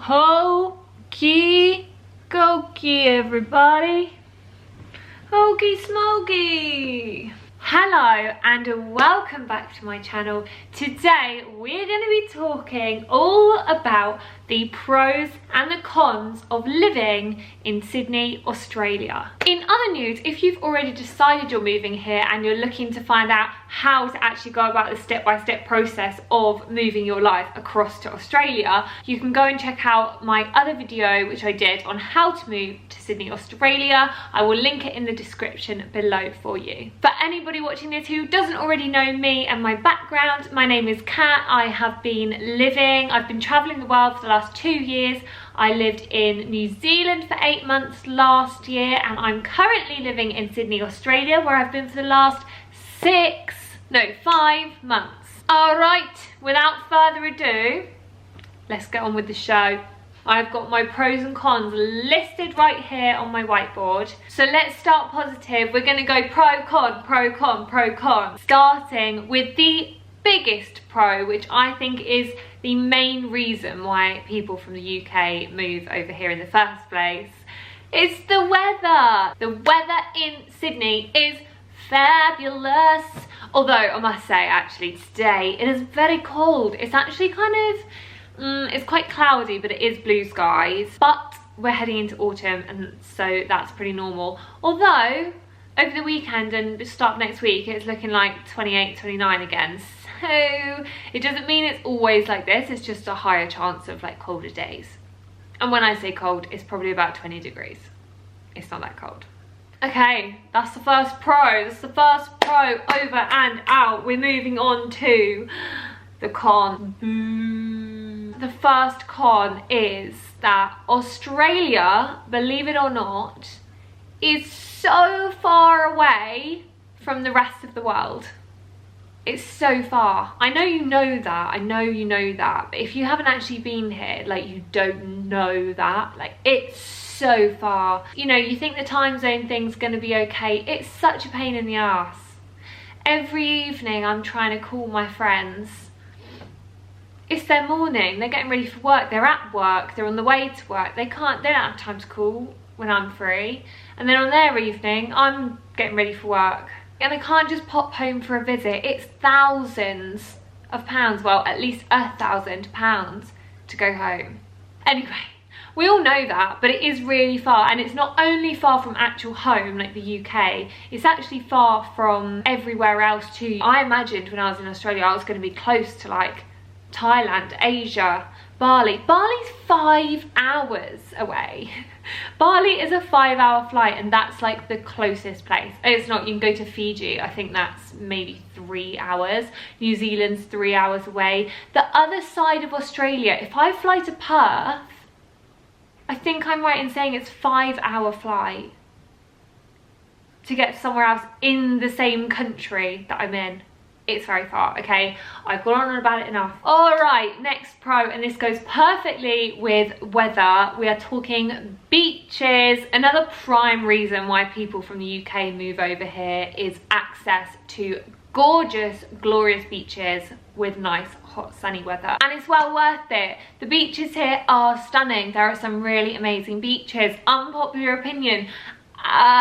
Hokey Gokey, everybody. Hokey Smokey. Hello and welcome back to my channel. Today we're going to be talking all about the pros and the cons of living in Sydney, Australia. In other news, if you've already decided you're moving here and you're looking to find out how to actually go about the step-by-step process of moving your life across to Australia, you can go and check out my other video which I did on how to move to Sydney, Australia. I will link it in the description below for you. For anybody watching this who doesn't already know me and my background, my name is Kat. I've been traveling the world for the last 2 years. I lived in New Zealand for 8 months last year, and I'm currently living in Sydney, Australia, where I've been for the last 5 months. All right, without further ado, let's get on with the show. I've got my pros and cons listed right here on my whiteboard. So let's start positive. We're going to go pro, con, pro, con, pro, con. Starting with the biggest pro, which I think is the main reason why people from the UK move over here in the first place. It's the weather. The weather in Sydney is fabulous. Although I must say, actually, today it is very cold. It's actually kind of it's quite cloudy, but it is blue skies. But we're heading into autumn, and so that's pretty normal. Although over the weekend and the start of next week, it's looking like 28, 29 again. So it doesn't mean it's always like this. It's just a higher chance of like colder days. And when I say cold, it's probably about 20 degrees. It's not that cold. Okay, that's the first pro. That's the first pro over and out. We're moving on to the con. The first con is that Australia, believe it or not, is so far away from the rest of the world. It's so far. I know you know that. I know you know that. But if you haven't actually been here, like, you don't know that. Like, it's so far. You know, you think the time zone thing's gonna be okay. It's such a pain in the ass. Every evening I'm trying to call my friends. It's their morning. They're getting ready for work. They're at work. They're on the way to work. They don't have time to call when I'm free. And then on their evening, I'm getting ready for work. And I can't just pop home for a visit. It's thousands of pounds, well, at least £1,000 to go home. Anyway, we all know that, but it is really far. And it's not only far from actual home, like the UK, it's actually far from everywhere else too. I imagined when I was in Australia, I was going to be close to like Thailand, Asia, Bali. Bali's 5 hours away. Bali is a 5-hour flight, and that's like the closest place. It's not, you can go to Fiji. I think that's maybe 3 hours. New Zealand's 3 hours away. The other side of Australia, if I fly to Perth, I think I'm right in saying it's 5-hour flight to get somewhere else in the same country that I'm in. It's very far, okay? I've gone on about it enough. All right, next pro, and this goes perfectly with weather. We are talking beaches. Another prime reason why people from the UK move over here is access to gorgeous, glorious beaches with nice, hot, sunny weather. And it's well worth it. The beaches here are stunning. There are some really amazing beaches. Unpopular opinion.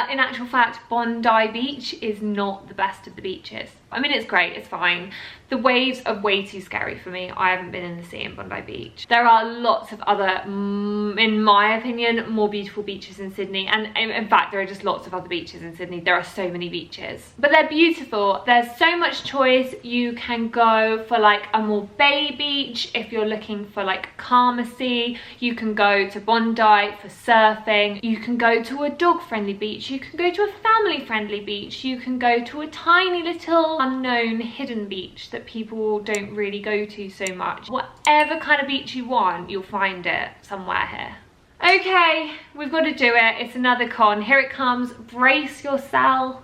In actual fact, Bondi Beach is not the best of the beaches. I mean, it's great, it's fine. The waves are way too scary for me. I haven't been in the sea in Bondi Beach. There are lots of other, in my opinion, more beautiful beaches in Sydney. And in fact, there are just lots of other beaches in Sydney. There are so many beaches. But they're beautiful. There's so much choice. You can go for like a more bay beach if you're looking for like calmer sea. You can go to Bondi for surfing. You can go to a dog-friendly beach. You can go to a family-friendly beach. You can go to a tiny little unknown hidden beach that people don't really go to so much. Whatever kind of beach you want, you'll find it somewhere here. Okay, we've got to do it. It's another con. Here it comes. Brace yourself.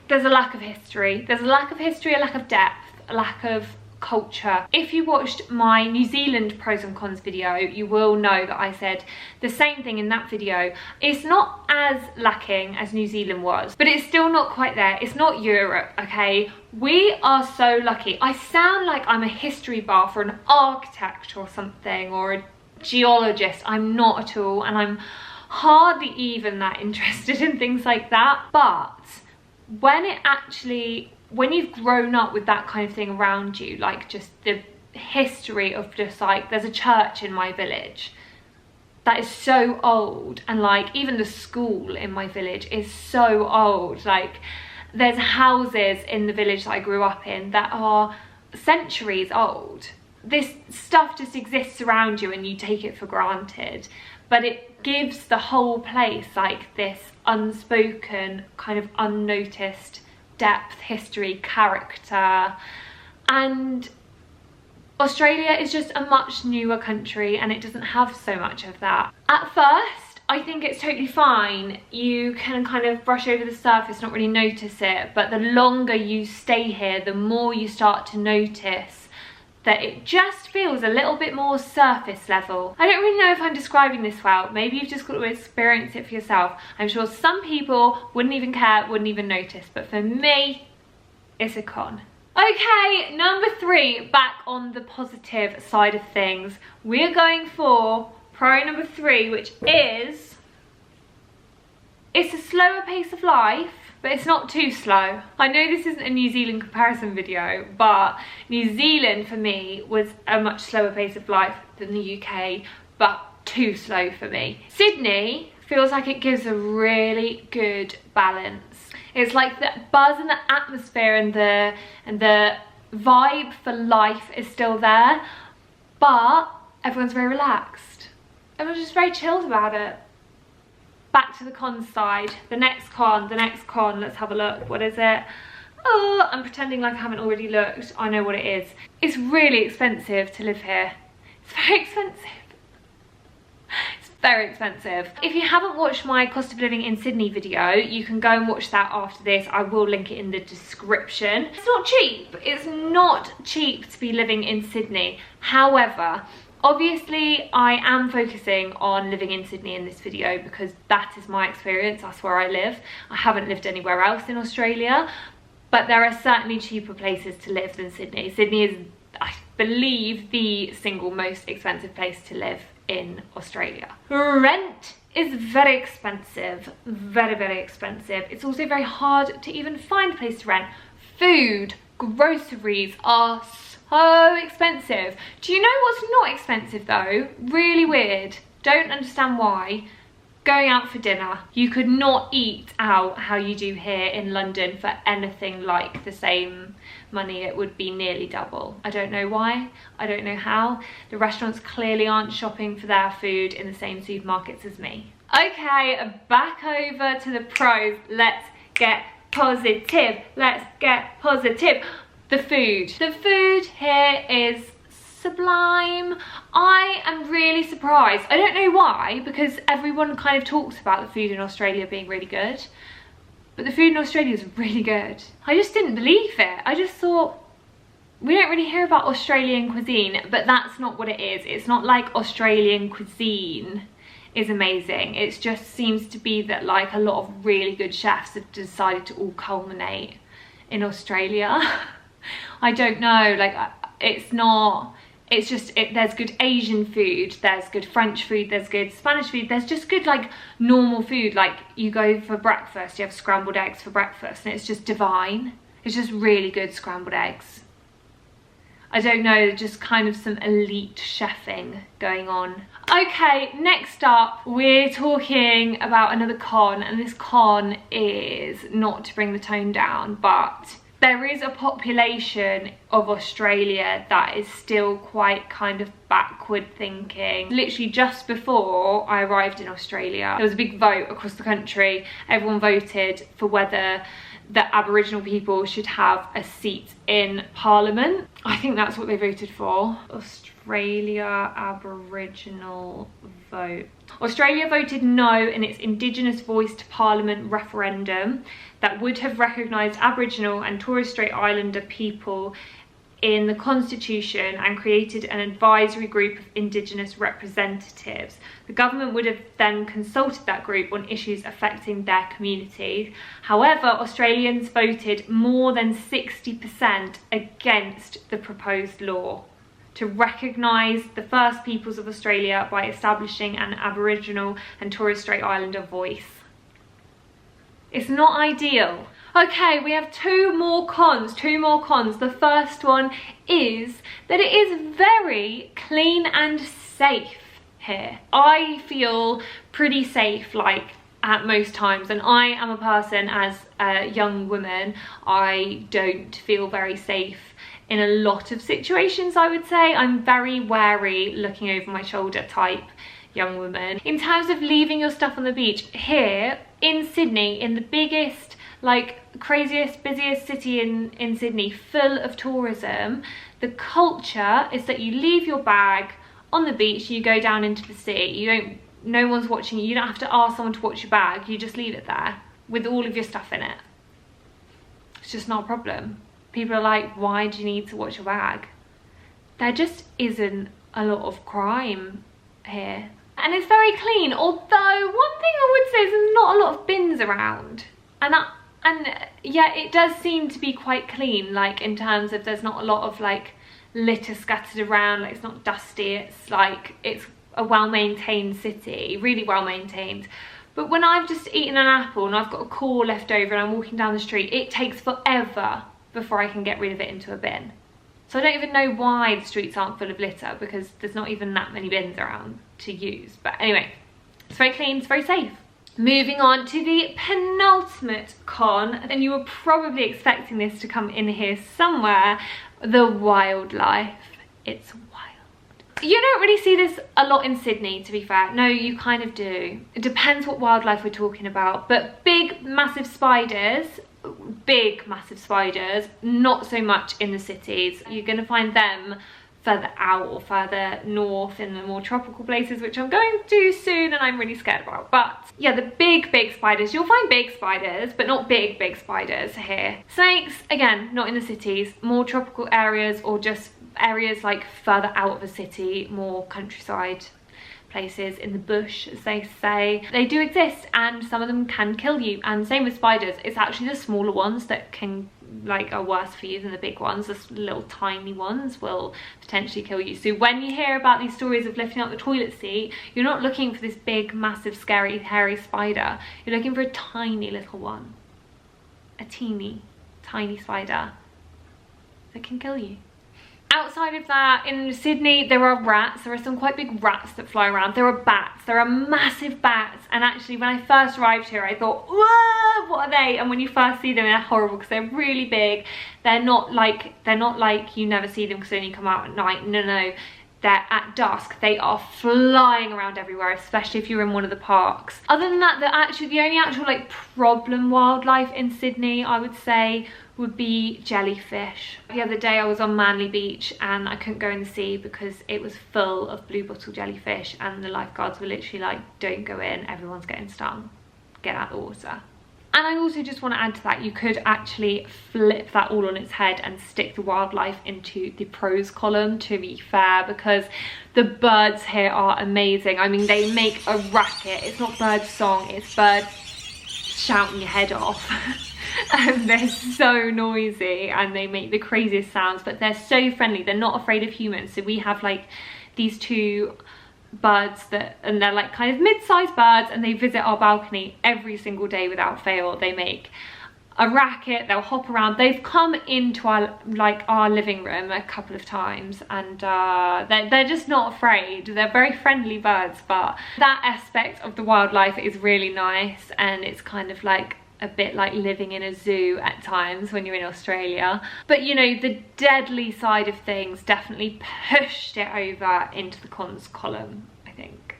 There's a lack of history. There's a lack of history, a lack of depth, a lack of culture. If you watched my New Zealand pros and cons video, you will know that I said the same thing in that video. It's not as lacking as New Zealand was, but it's still not quite there. It's not Europe, okay? We are so lucky. I sound like I'm a history buff or an architect or something, or a geologist, I'm not at all, and I'm hardly even that interested in things like that. But when you've grown up with that kind of thing around you, like just the history of just like, there's a church in my village that is so old, and like even the school in my village is so old. Like there's houses in the village that I grew up in that are centuries old. This stuff just exists around you and you take it for granted, but it gives the whole place like this unspoken, kind of unnoticed depth, history, character. And Australia is just a much newer country and it doesn't have so much of that. At first, I think it's totally fine. You can kind of brush over the surface, not really notice it, but the longer you stay here, the more you start to notice that it just feels a little bit more surface level. I don't really know if I'm describing this well. Maybe you've just got to experience it for yourself. I'm sure some people wouldn't even care, wouldn't even notice, but for me, it's a con. Okay, number 3, back on the positive side of things. We're going for pro number 3, which is, it's a slower pace of life, but it's not too slow. I know this isn't a New Zealand comparison video, but New Zealand for me was a much slower pace of life than the UK, but too slow for me. Sydney feels like it gives a really good balance. It's like the buzz and the atmosphere and the vibe for life is still there, but everyone's very relaxed. Everyone's just very chilled about it. Back to the con side. The next con, let's have a look. What is it? Oh, I'm pretending like I haven't already looked. I know what it is. It's really expensive to live here. It's very expensive. It's very expensive. If you haven't watched my cost of living in Sydney video, you can go and watch that after this. I will link it in the description. It's not cheap. It's not cheap to be living in Sydney. However, obviously, I am focusing on living in Sydney in this video because that is my experience, that's where I live. I haven't lived anywhere else in Australia, but there are certainly cheaper places to live than Sydney. Sydney is, I believe, the single most expensive place to live in Australia. Rent is very expensive, very, very expensive. It's also very hard to even find a place to rent. Food, groceries are so expensive. Do you know what's not expensive though? Really weird. Don't understand why. Going out for dinner. You could not eat out how you do here in London for anything like the same money. It would be nearly double. I don't know why. I don't know how. The restaurants clearly aren't shopping for their food in the same supermarkets as me. Okay, back over to the pros. Let's get positive. Let's get positive. The food. The food here is sublime. I am really surprised. I don't know why, because everyone kind of talks about the food in Australia being really good, but the food in Australia is really good. I just didn't believe it. I just thought, we don't really hear about Australian cuisine, but that's not what it is. It's not like Australian cuisine is amazing. It just seems to be that like a lot of really good chefs have decided to all culminate in Australia. I don't know, like it's not, it's just, there's good Asian food, there's good French food, there's good Spanish food, there's just good like normal food. Like you go for breakfast, you have scrambled eggs for breakfast and it's just divine. It's just really good scrambled eggs. I don't know, just kind of some elite chefing going on. Okay, next up, we're talking about another con, and this con is not to bring the tone down, but there is a population of Australia that is still quite kind of backward thinking. Literally just before I arrived in Australia, there was a big vote across the country. Everyone voted for whether the Aboriginal people should have a seat in Parliament. I think that's what they voted for. Australia Aboriginal vote. Australia voted no in its Indigenous Voice to Parliament referendum that would have recognised Aboriginal and Torres Strait Islander people in the Constitution and created an advisory group of Indigenous representatives. The government would have then consulted that group on issues affecting their communities. However, Australians voted more than 60% against the proposed law. to recognise the first peoples of Australia by establishing an Aboriginal and Torres Strait Islander voice. It's not ideal. Okay, we have two more cons. The first one is that it is very clean and safe here. I feel pretty safe, like, at most times, and I am a person, as a young woman, I don't feel very safe in a lot of situations. I would say I'm very wary, looking over my shoulder type young woman. In terms of leaving your stuff on the beach, here in Sydney, in the biggest, like, craziest, busiest city in Sydney, full of tourism, the culture is that you leave your bag on the beach, you go down into the sea, no one's watching you, you don't have to ask someone to watch your bag, you just leave it there with all of your stuff in it. It's just not a problem. People are like, why do you need to watch your bag? There just isn't a lot of crime here. And it's very clean, although one thing I would say is there's not a lot of bins around. And yeah, it does seem to be quite clean, like, in terms of there's not a lot of, like, litter scattered around, like, it's not dusty, it's like, it's a well-maintained city, really well-maintained. But when I've just eaten an apple and I've got a core left over and I'm walking down the street, it takes forever before I can get rid of it into a bin. So I don't even know why the streets aren't full of litter, because there's not even that many bins around to use. But anyway, it's very clean, it's very safe. Moving on to the penultimate con, and you were probably expecting this to come in here somewhere, the wildlife. It's wild. You don't really see this a lot in Sydney, to be fair. No, you kind of do. It depends what wildlife we're talking about, but big, massive spiders, not so much in the cities. You're going to find them further out or further north in the more tropical places, which I'm going to soon and I'm really scared about. But yeah, the big spiders, you'll find big spiders, but not big spiders here. Snakes, again, not in the cities, more tropical areas, or just areas like further out of a city, more countryside places in the bush, as they say. They do exist, and some of them can kill you. And same with spiders, it's actually the smaller ones that can, like, are worse for you than the big ones. The little tiny ones will potentially kill you. So when you hear about these stories of lifting up the toilet seat, you're not looking for this big, massive, scary, hairy spider. You're looking for a tiny little one. A teeny, tiny spider that can kill you. Outside of that, in Sydney, there are rats. There are some quite big rats that fly around. There are bats. There are massive bats. And actually, when I first arrived here, I thought, whoa, what are they? And when you first see them, they're horrible because they're really big. They're not like you never see them because they only come out at night. No. They're at dusk. They are flying around everywhere, especially if you're in one of the parks. Other than that, the only actual like problem wildlife in Sydney, I would say, would be jellyfish. The other day I was on Manly Beach and I couldn't go in the sea because it was full of blue bottle jellyfish, and the lifeguards were literally like, don't go in, everyone's getting stung, get out of the water. And I also just want to add to that, you could actually flip that all on its head and stick the wildlife into the pros column, to be fair, because the birds here are amazing. I mean, they make a racket. It's not bird song, it's birds shouting your head off. And they're so noisy and they make the craziest sounds, but they're so friendly. They're not afraid of humans. So we have like these two birds and they're like kind of mid-sized birds, and they visit our balcony every single day without fail. They make a racket, they'll hop around. They've come into our living room a couple of times, and they're just not afraid. They're very friendly birds, but that aspect of the wildlife is really nice, and it's kind of like a bit like living in a zoo at times when you're in Australia. But you know, the deadly side of things definitely pushed it over into the cons column, I think.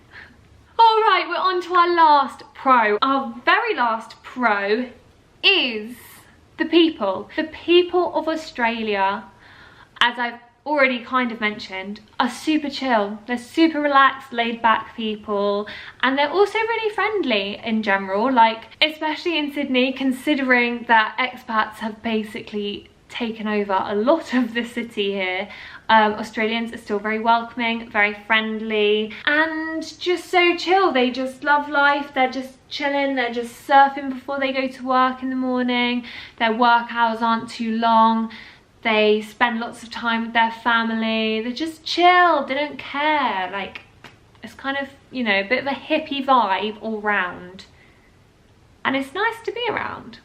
All right, we're on to our last pro. Our very last pro is the people. The people of Australia, as I've already kind of mentioned, are super chill. They're super relaxed, laid back people, and they're also really friendly in general, like especially in Sydney, considering that expats have basically taken over a lot of the city here. Australians are still very welcoming, very friendly, and just so chill. They just love life. They're just chilling, they're just surfing before they go to work in the morning. Their work hours aren't too long. They spend lots of time with their family. They're just chill, they don't care. Like, it's kind of, you know, a bit of a hippie vibe all round. And it's nice to be around.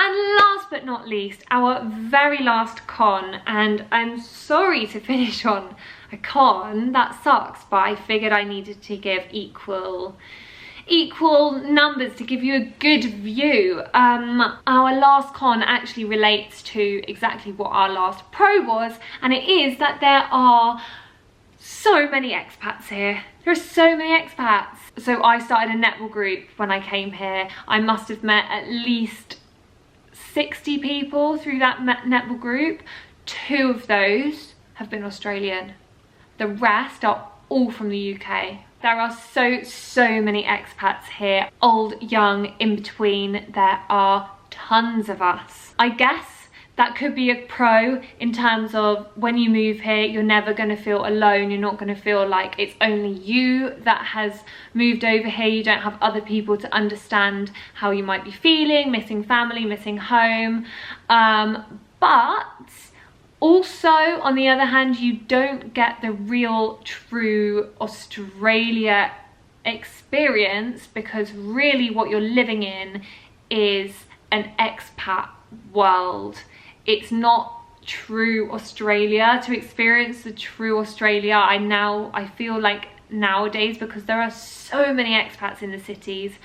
And last but not least, our very last con, and I'm sorry to finish on a con, that sucks, but I figured I needed to give equal numbers to give you a good view. Our last con actually relates to exactly what our last pro was, and it is that there are so many expats here. There are so many expats. So I started a netball group when I came here. I must have met at least 60 people through that netball group. 2 of those have been Australian. The rest are all from the UK. There are so many expats here, old, young, in between. There are tons of us. I guess that could be a pro in terms of when you move here, you're never going to feel alone. You're not going to feel like it's only you that has moved over here. You don't have other people to understand how you might be feeling, missing family, missing home. But also, on the other hand, you don't get the real, true Australia experience, because really what you're living in is an expat world. It's not true Australia. To experience the true Australia, I feel like nowadays, because there are so many expats in the cities,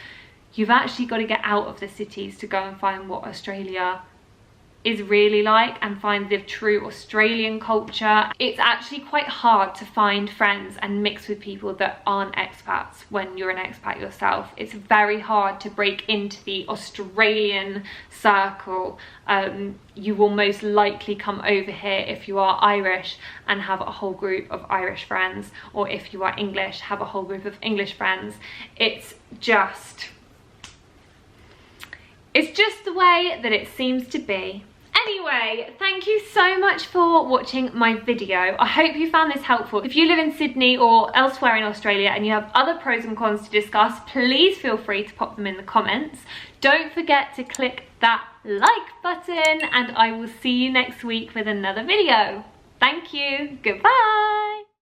you've actually got to get out of the cities to go and find what Australia is really like and find the true Australian culture. It's actually quite hard to find friends and mix with people that aren't expats when you're an expat yourself. It's very hard to break into the Australian circle. You will most likely come over here if you are Irish and have a whole group of Irish friends, or if you are English, have a whole group of English friends. It's just the way that it seems to be. Anyway, thank you so much for watching my video. I hope you found this helpful. If you live in Sydney or elsewhere in Australia and you have other pros and cons to discuss, please feel free to pop them in the comments. Don't forget to click that like button, and I will see you next week with another video. Thank you. Goodbye.